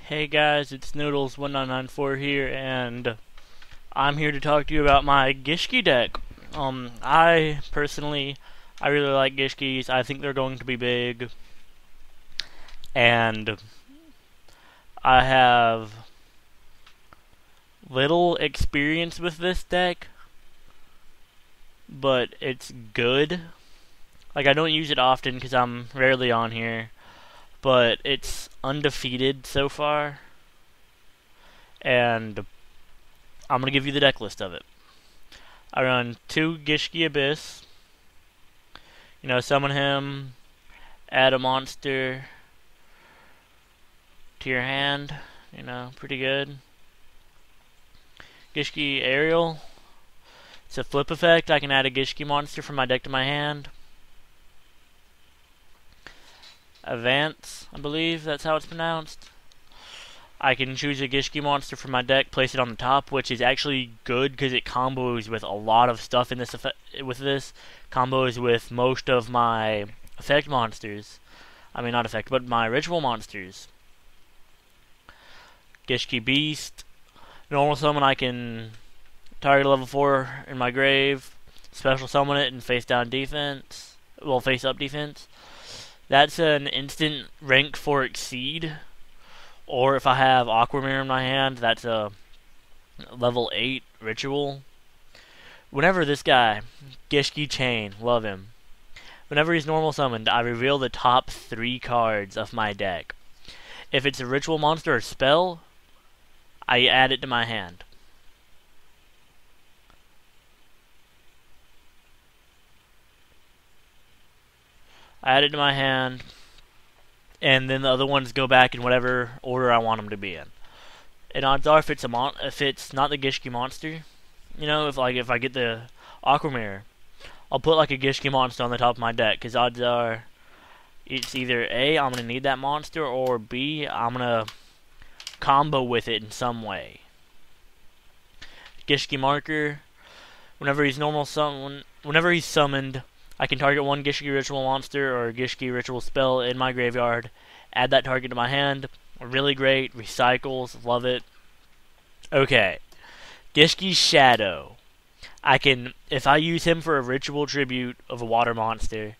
Hey guys, it's noodlez1994 here, and I'm here to talk to you about my gishki deck. I personally, I really like gishkis. I think they're going to be big, and I have little experience with this deck, but it's good. Like, I don't use it often because I'm rarely on here, but it's undefeated so far, and I'm going to give you the deck list of it. I run 2 Gishki Abyss. Summon him, add a monster to your hand. Pretty good. Gishki Aerial. It's a flip effect. I can add a Gishki monster from my deck to my hand. Advance, I believe that's how it's pronounced. I can choose a Gishki monster from my deck, place it on the top, which is actually good because it combos with a lot of stuff in this combos with most of my effect monsters. I mean, not effect, but my ritual monsters. Gishki Beast. Normal summon, I can target a level 4 in my grave, special summon it, and face down defense. Well, face up defense. That's an instant rank 4 exceed. Or if I have Aqua Mirror in my hand, that's a level 8 ritual. Whenever this guy, Gishki Chain, love him. Whenever he's normal summoned, I reveal the top 3 cards of my deck. If it's a ritual monster or spell, I add it to my hand. I add it to my hand, and then the other ones go back in whatever order I want them to be in. And odds are, if it's not the Gishki monster, if I get the Aqua Mirror, I'll put like a Gishki monster on the top of my deck, because odds are it's either A, I'm gonna need that monster, or B, I'm gonna combo with it in some way. Gishki Marker. Whenever he's summoned, I can target one Gishki Ritual monster or Gishki Ritual spell in my graveyard, add that target to my hand. Really great, recycles, love it. Okay, Gishki Shadow. If I use him for a ritual tribute of a water monster,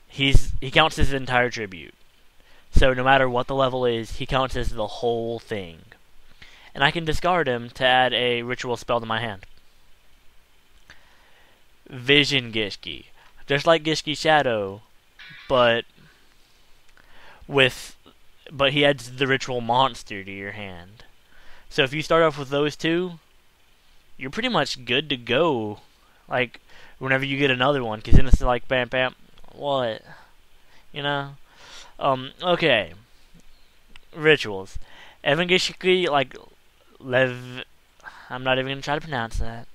he counts as an entire tribute. So no matter what the level is, he counts as the whole thing. And I can discard him to add a ritual spell to my hand. Vision Gishki. Just like Gishki Shadow, but he adds the ritual monster to your hand. So if you start off with those 2, you're pretty much good to go. Like, whenever you get another one, because then it's like, bam, bam, what? Okay. Rituals. Evan Gishki, I'm not even going to try to pronounce that.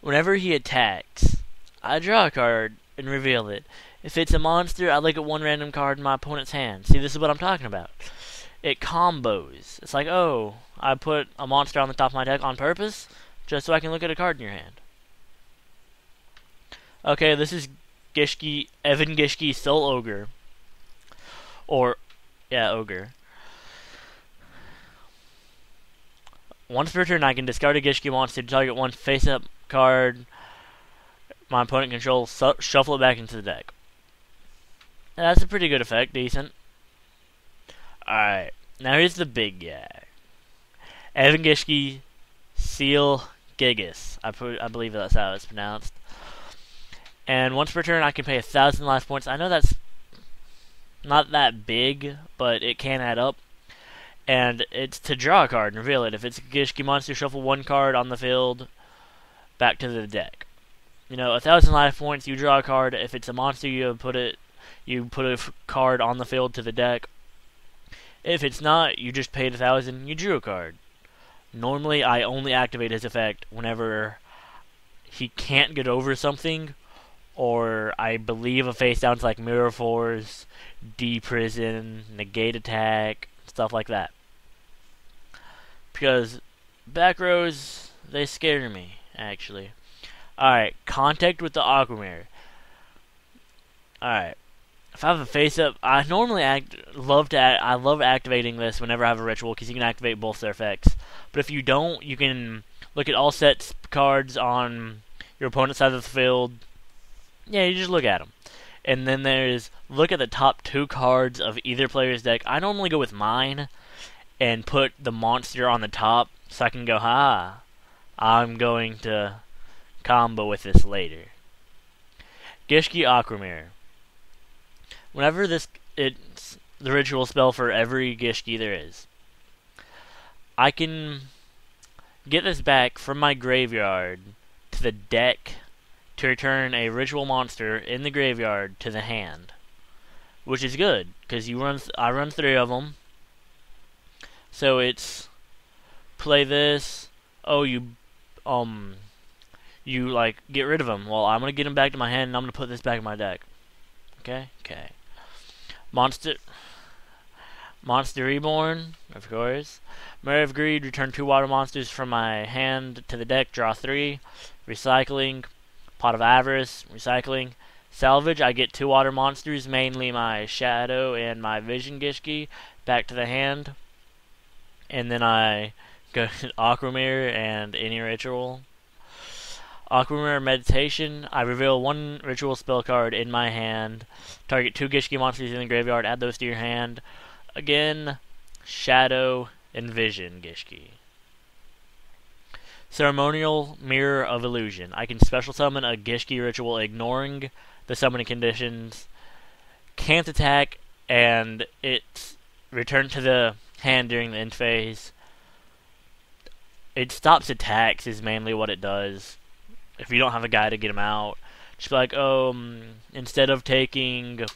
Whenever he attacks, I draw a card and reveal it. If it's a monster, I look at one random card in my opponent's hand. See, this is what I'm talking about. It combos. It's like, oh, I put a monster on the top of my deck on purpose, just so I can look at a card in your hand. Okay, this is Evan Gishki Soul Ogre. Ogre. Once per turn, I can discard a Gishki monster to target one face-up card my opponent controls, shuffle it back into the deck. That's a pretty good effect, decent. Alright, now here's the big guy. Evan Gishki Seal Gigas. I believe that's how it's pronounced. And once per turn, I can pay 1,000 life points. I know that's not that big, but it can add up. And it's to draw a card and reveal it. If it's a Gishki monster, shuffle one card on the field back to the deck. 1,000 life points, you draw a card. If it's a monster, you put a card on the field to the deck. If it's not, you just paid 1,000, you drew a card. Normally, I only activate his effect whenever he can't get over something, or I believe a face down's like Mirror Force, Deprison, Negate Attack, stuff like that. Because back rows, they scare me, actually. Alright, contact with the Aqua Mirror. Alright. if I have a face up, I normally I love activating this whenever I have a ritual because you can activate both their effects. But if you don't, you can look at all sets cards on your opponent's side of the field. Yeah, you just look at them. And then there's look at the top 2 cards of either player's deck. I normally go with mine and put the monster on the top so I can go, I'm going to combo with this later. Gishki Aquamirror. Whenever it's the ritual spell for every Gishki there is, I can get this back from my graveyard to the deck to return a ritual monster in the graveyard to the hand, which is good because I run 3 of them. So it's play this. Oh, you like get rid of them. Well, I'm gonna get them back to my hand, and I'm gonna put this back in my deck. Okay. Monster Reborn, of course. Mare of Greed, return 2 water monsters from my hand to the deck, draw 3. Recycling. Pot of Avarice, recycling. Salvage, I get 2 water monsters, mainly my Shadow and my Vision Gishki, back to the hand. And then I go to Aquamirror and any ritual. Aquamirror Meditation, I reveal 1 ritual spell card in my hand. Target 2 Gishki monsters in the graveyard, add those to your hand. Again, Shadow and Vision Gishki. Ceremonial Mirror of Illusion. I can special summon a Gishki ritual ignoring the summoning conditions. Can't attack, and it's returned to the hand during the end phase. It stops attacks is mainly what it does. If you don't have a guy to get him out, just be like, instead of taking,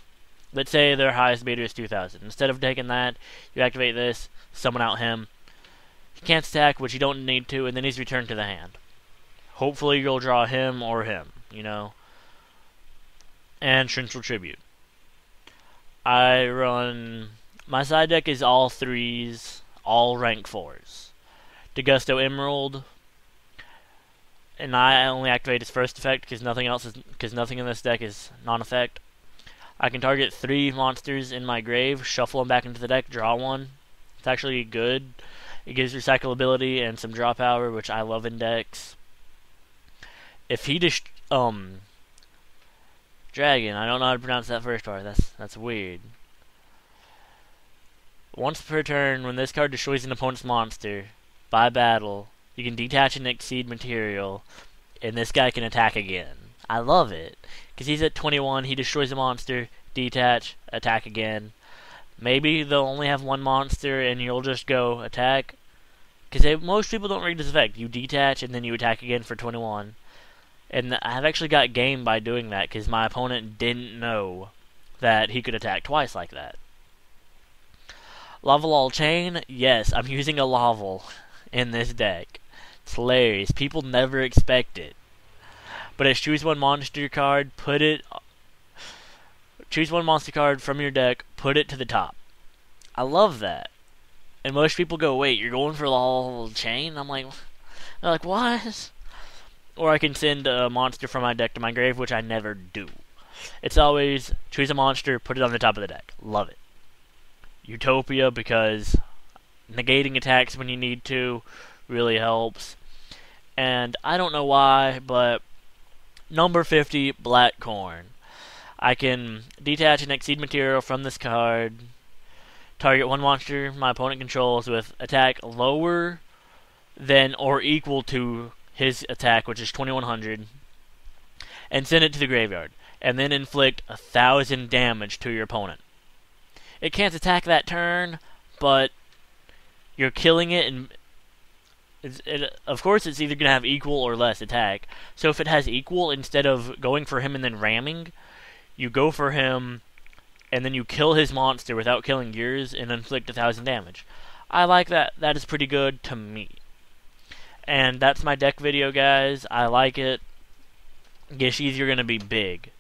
let's say their highest meter is 2,000. Instead of taking that, you activate this, summon out him. He can't stack, which you don't need to, and then he's returned to the hand. Hopefully you'll draw him or him, And Shrintral Tribute. I run... My side deck is all 3s, all rank 4s. Degusto Emerald, and I only activate its first effect because nothing in this deck is non-effect. I can target 3 monsters in my grave, shuffle them back into the deck, draw 1. It's actually good. It gives recyclability and some draw power, which I love in decks. If he Dragon, I don't know how to pronounce that first part. That's weird. Once per turn, when this card destroys an opponent's monster by battle, you can detach and exceed material, and this guy can attack again. I love it because he's at 21. He destroys a monster, detach, attack again. Maybe they'll only have 1 monster and you'll just go attack. Because most people don't read this effect. You detach and then you attack again for 21. And I've actually got game by doing that because my opponent didn't know that he could attack twice like that. Lavalol Chain, yes, I'm using a Laval in this deck. It's hilarious. People never expect it. But it's choose 1 monster card, choose 1 monster card from your deck, put it to the top. I love that. And most people go, wait, you're going for Lavalol Chain? They're like, what? Or I can send a monster from my deck to my grave, which I never do. It's always choose a monster, put it on the top of the deck. Love it. Utopia, because negating attacks when you need to really helps. And I don't know why, but number 50, Black Corn. I can detach and exceed material from this card. Target 1 monster my opponent controls with attack lower than or equal to his attack, which is 2100, and send it to the graveyard. And then inflict 1,000 damage to your opponent. It can't attack that turn, but you're killing it, and of course it's either going to have equal or less attack. So if it has equal, instead of going for him and then ramming, you go for him and then you kill his monster without killing yours and inflict 1,000 damage. I like that. That is pretty good to me. And that's my deck video, guys. I like it. Gishis are going to be big.